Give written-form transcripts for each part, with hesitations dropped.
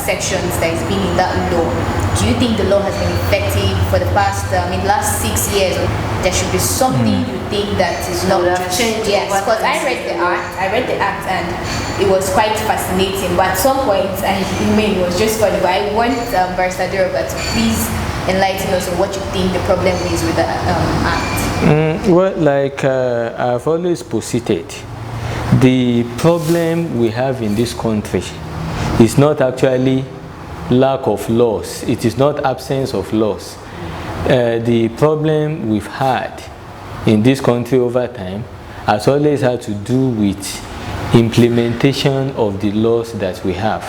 sections that has been in that law, do you think the law has been effective for the past, last 6 years? There should be something you think that is not just changed. Yes, because I read the act and it was quite fascinating. But at some point, and it was just funny. But I want Barrister Deroga to please enlighten us on what you think the problem is with the act. Well, like I've always posited, the problem we have in this country is not actually lack of laws. It is not absence of laws. The problem we've had in this country over time has always had to do with implementation of the laws that we have.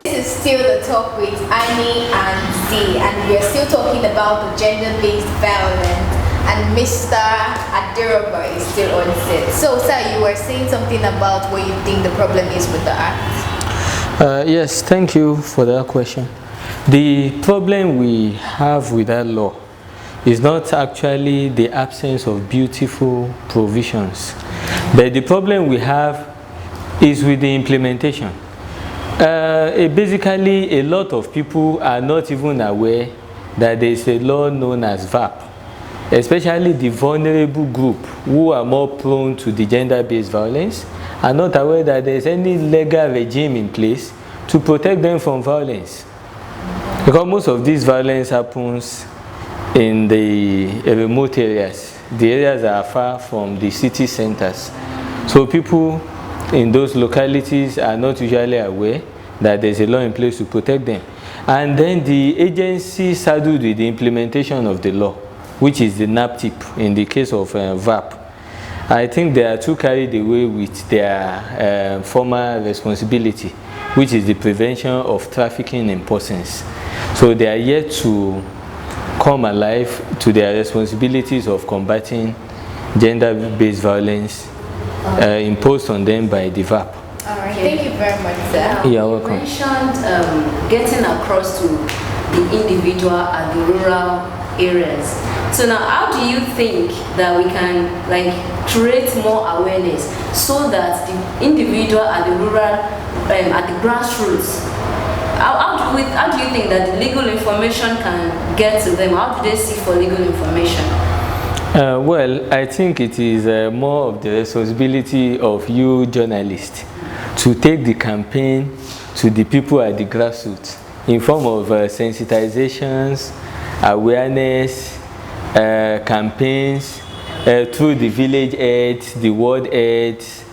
This is still the talk with Annie and Zee, and we are still talking about the gender-based violence. And Mr. Aderoba is still on set. So, sir, you were saying something about what you think the problem is with the act. Yes, thank you for that question. The problem we have with that law is not actually the absence of beautiful provisions, but the problem we have is with the implementation. Basically, a lot of people are not even aware that there is a law known as VAP. Especially the vulnerable group who are more prone to the gender-based violence are not aware that there is any legal regime in place to protect them from violence. Because most of this violence happens in the remote areas, the areas that are far from the city centers. So people in those localities are not usually aware that there is a law in place to protect them. And then the agency saddled with the implementation of the law, which is the NAPTIP in the case of VAP. I think they are too carried away with their former responsibility, which is the prevention of trafficking in persons. So they are yet to come alive to their responsibilities of combating gender-based violence imposed on them by the VAP. All right, thank you very much, sir. You're welcome. You mentioned getting across to the individual at the rural areas. So now, how do you think that we can create more awareness so that the individual at the rural, at the grassroots, how do you think that the legal information can get to them? How do they seek for legal information? Well, I think it is more of the responsibility of you journalists to take the campaign to the people at the grassroots in form of sensitizations, awareness, campaigns through the village aids, the ward aids,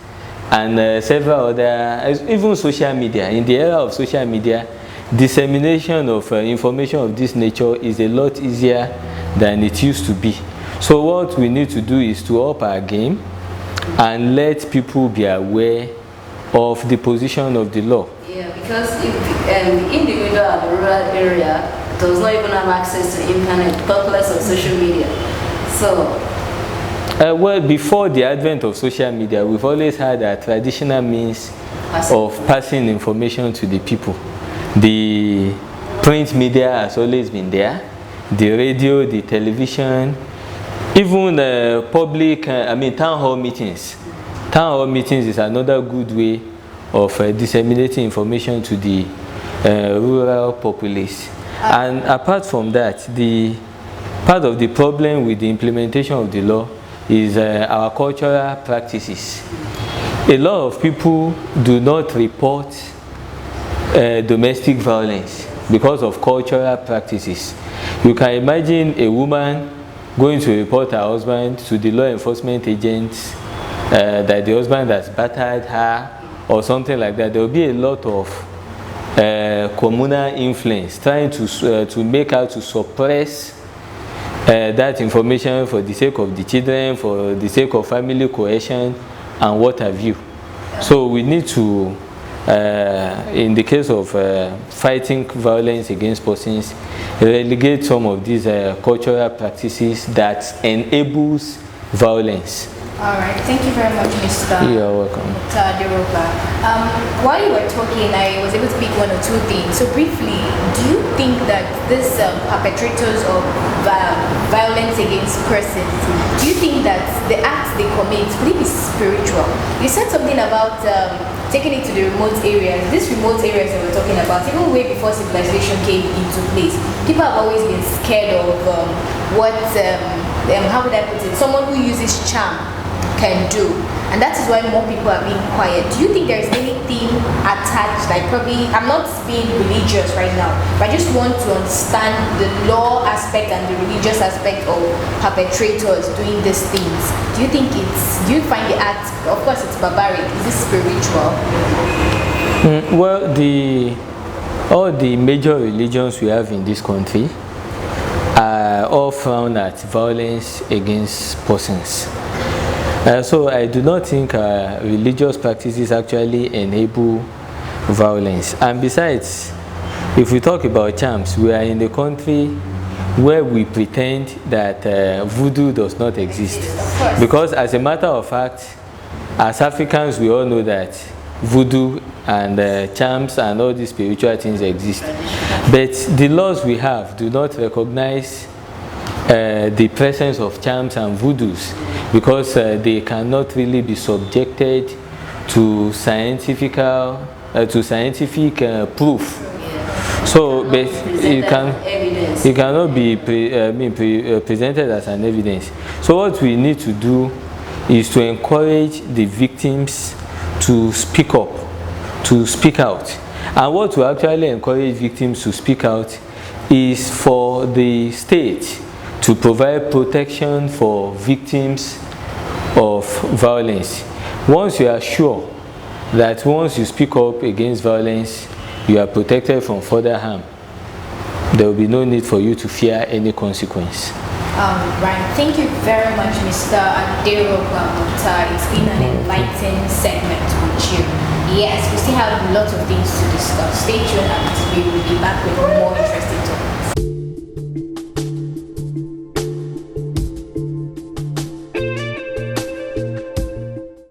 and several other, even social media. In the era of social media, dissemination of information of this nature is a lot easier than it used to be. So what we need to do is to up our game and let people be aware of the position of the law. Yeah, because if the individual at the rural area does not even have access to the internet, talk less of social media. So, well, before the advent of social media, we've always had a traditional means of passing information to the people. The print media has always been there, the radio, the television, even public, town hall meetings. Town hall meetings is another good way of disseminating information to the rural populace. And apart from that, the part of the problem with the implementation of the law is our cultural practices. A lot of people do not report domestic violence because of cultural practices. You can imagine a woman going to report her husband to the law enforcement agents that the husband has battered her or something like that. There will be a lot of communal influence trying to make her to suppress that information for the sake of the children, for the sake of family cohesion, and what have you. So we need to, in the case of fighting violence against persons, relegate some of these cultural practices that enables violence All right, thank you very much, Mr. You're welcome. Adiroba. While you were talking, I was able to pick one or two things. So briefly, do you think that these perpetrators of violence against persons, do you think that the acts they commit could it be spiritual? You said something about taking it to the remote areas. These remote areas that we're talking about, even way before civilization came into place, people have always been scared of how would I put it? Someone who uses charm can do, and that is why more people are being quiet. Do you think there is anything attached, like probably, I'm not being religious right now, but I just want to understand the law aspect and the religious aspect of perpetrators doing these things? Do you find the act, of course it's barbaric, is it spiritual? Well, all the major religions we have in this country are all frown at violence against persons. So I do not think religious practices actually enable violence. And besides, if we talk about charms, we are in a country where we pretend that voodoo does not exist. Because as a matter of fact, as Africans, we all know that voodoo and charms and all these spiritual things exist. But the laws we have do not recognize the presence of charms and voodoos, because they cannot really be subjected to scientific proof. So but it cannot be presented as an evidence. So what we need to do is to encourage the victims to speak up, to speak out. And what will actually encourage victims to speak out is for the state to provide protection for victims of violence. Once you are sure that once you speak up against violence, you are protected from further harm, there will be no need for you to fear any consequence. Right. Thank you very much, Mr. Adiroba. It's been an enlightening segment with you. Yes, we still have lots of things to discuss. Stay tuned and we will be back with more interesting topics.